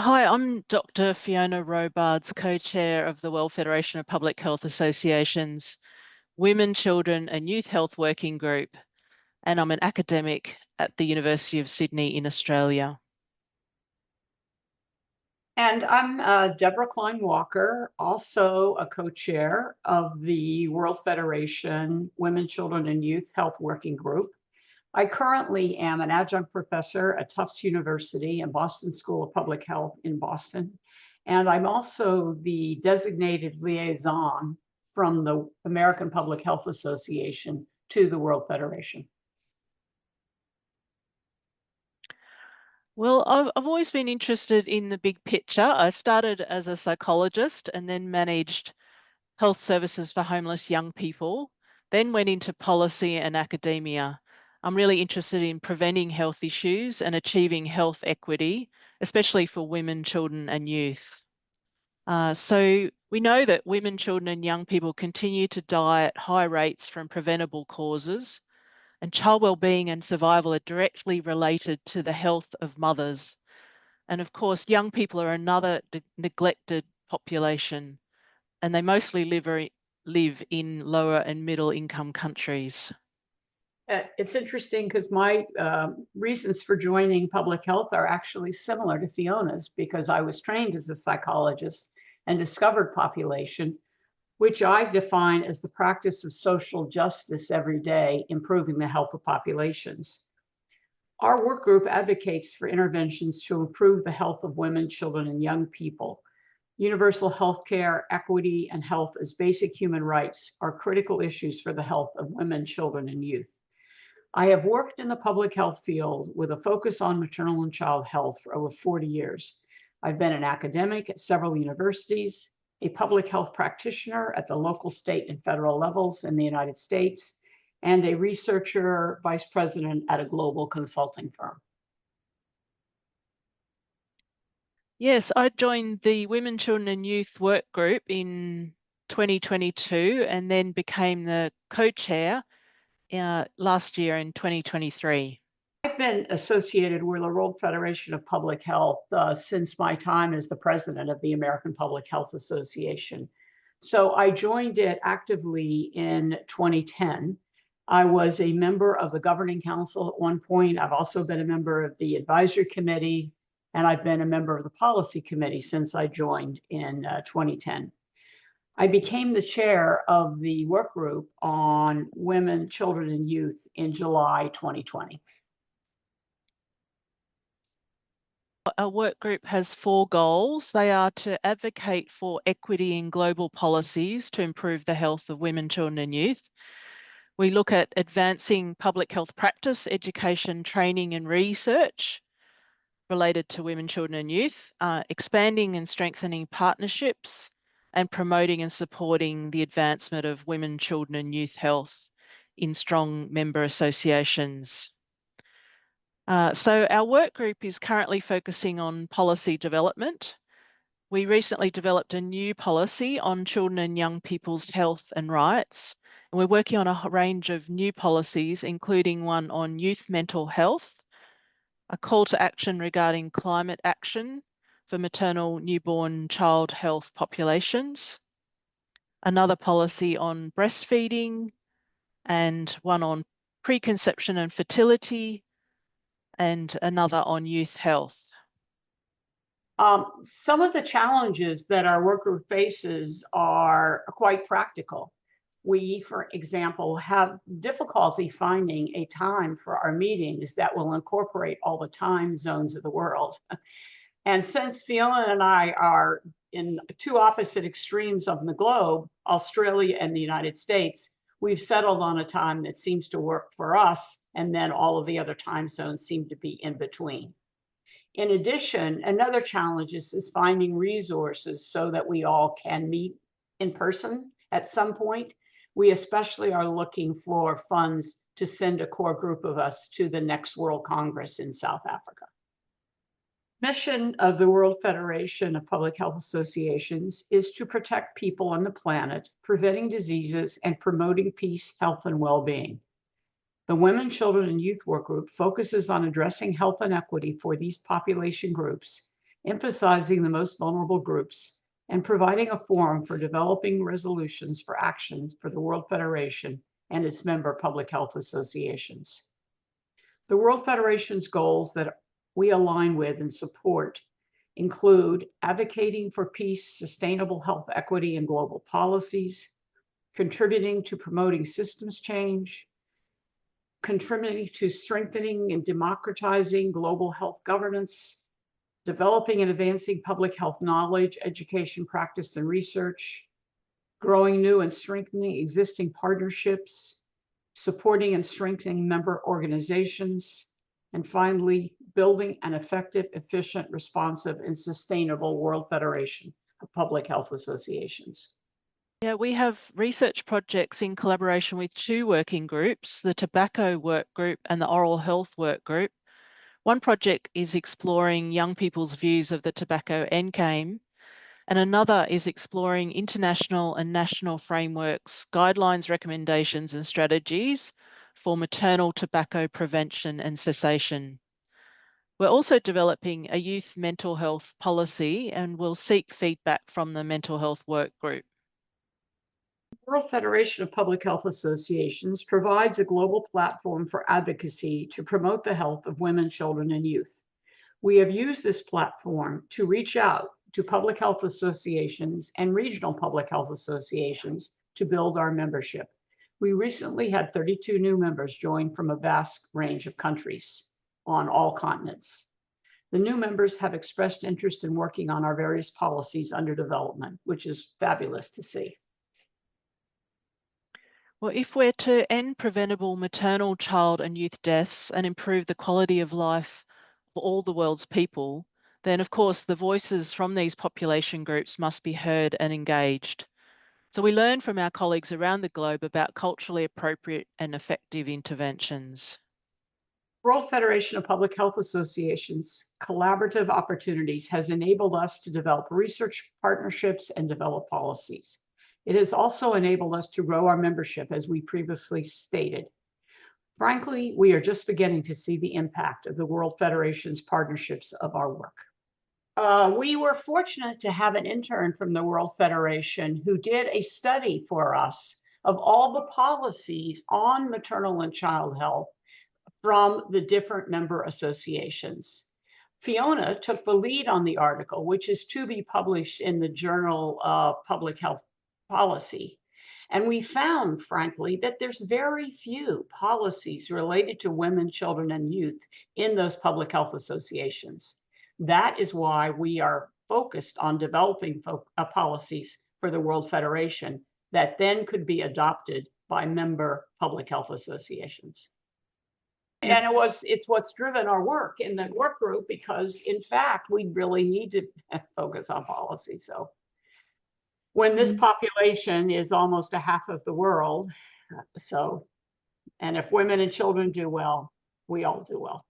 Hi, I'm Dr. Fiona Robards, co-chair of the World Federation of Public Health Associations Women, Children and Youth Health Working Group, and I'm an academic at the University of Sydney in Australia. And I'm Deborah Klein-Walker, also a co-chair of the World Federation Women, Children and Youth Health Working Group. I currently am an adjunct professor at Tufts University and Boston School of Public Health in Boston. And I'm also the designated liaison from the American Public Health Association to the World Federation. Well, I've always been interested in the big picture. I started as a psychologist and then managed health services for homeless young people, then went into policy and academia. I'm really interested in preventing health issues and achieving health equity, especially for women, children and youth. So we know that women, children and young people continue to die at high rates from preventable causes, and child wellbeing and survival are directly related to the health of mothers. And of course, young people are another neglected population, and they mostly live in lower and middle income countries. It's interesting because my reasons for joining public health are actually similar to Fiona's because I was trained as a psychologist and discovered population, which I define as the practice of social justice every day, improving the health of populations. Our work group advocates for interventions to improve the health of women, children, and young people. Universal health care, equity, and health as basic human rights are critical issues for the health of women, children, and youth. I have worked in the public health field with a focus on maternal and child health for over 40 years. I've been an academic at several universities, a public health practitioner at the local, state, and federal levels in the United States, and a researcher vice president at a global consulting firm. Yes, I joined the Women, Children and Youth Work Group in 2022 and then became the co-chair last year in 2023. I've been associated with the World Federation of Public Health since my time as the president of the American Public Health Association. So I joined it actively in 2010. I was a member of the governing council at one point. I've also been a member of the advisory committee, and I've been a member of the policy committee since I joined in 2010. I became the chair of the work group on women, children, and youth in July 2020. Our work group has 4 goals. They are to advocate for equity in global policies to improve the health of women, children and youth. We look at advancing public health practice, education, training and research related to women, children and youth, expanding and strengthening partnerships, and promoting and supporting the advancement of women, children and youth health in strong member associations. So our work group is currently focusing on policy development. We recently developed a new policy on children and young people's health and rights. And we're working on a range of new policies, including one on youth mental health, a call to action regarding climate action for maternal, newborn, child health populations, another policy on breastfeeding, and one on preconception and fertility, and another on youth health. Some of the challenges that our work group faces are quite practical. We, for example, have difficulty finding a time for our meetings that will incorporate all the time zones of the world. And since Fiona and I are in 2 opposite extremes of the globe, Australia and the United States, we've settled on a time that seems to work for us, and then all of the other time zones seem to be in between. In addition, another challenge is finding resources so that we all can meet in person at some point. We especially are looking for funds to send a core group of us to the next World Congress in South Africa. Mission of the World Federation of Public Health Associations is to protect people on the planet, preventing diseases and promoting peace, health, and well-being. The Women, Children, and Youth Work Group focuses on addressing health and equity for these population groups emphasizing the most vulnerable groups and providing a forum for developing resolutions for actions for the World Federation and its member public health associations. The World Federation's goals that we align with and support include advocating for peace, sustainable health equity, and global policies, contributing to promoting systems change, contributing to strengthening and democratizing global health governance, developing and advancing public health knowledge, education, practice, and research, growing new and strengthening existing partnerships, supporting and strengthening member organizations, and finally, building an effective, efficient, responsive, and sustainable World Federation of Public Health Associations. Yeah, we have research projects in collaboration with two working groups, the Tobacco Work Group and the Oral Health Work Group. One project is exploring young people's views of the tobacco endgame, and another is exploring international and national frameworks, guidelines, recommendations, and strategies for maternal tobacco prevention and cessation. We're also developing a youth mental health policy and will seek feedback from the mental health work group. The World Federation of Public Health Associations provides a global platform for advocacy to promote the health of women, children, and youth. We have used this platform to reach out to public health associations and regional public health associations to build our membership. We recently had 32 new members join from a vast range of countries on all continents. The new members have expressed interest in working on our various policies under development, which is fabulous to see. Well, if we're to end preventable maternal, child, and youth deaths and improve the quality of life for all the world's people, then of course the voices from these population groups must be heard and engaged. So we learn from our colleagues around the globe about culturally appropriate and effective interventions. World Federation of Public Health Associations collaborative opportunities has enabled us to develop research partnerships and develop policies. It has also enabled us to grow our membership, as we previously stated. Frankly, we are just beginning to see the impact of the World Federation's partnerships of our work. We were fortunate to have an intern from the World Federation who did a study for us of all the policies on maternal and child health from the different member associations. Fiona took the lead on the article, which is to be published in the Journal of Public Health Policy. And we found, frankly, that there's very few policies related to women, children, and youth in those public health associations. That is why we are focused on developing policies for the World Federation that then could be adopted by member public health associations. And it's what's driven our work in the work group, because in fact, we really need to focus on policy. So when this population is almost a half of the world, and if women and children do well, we all do well.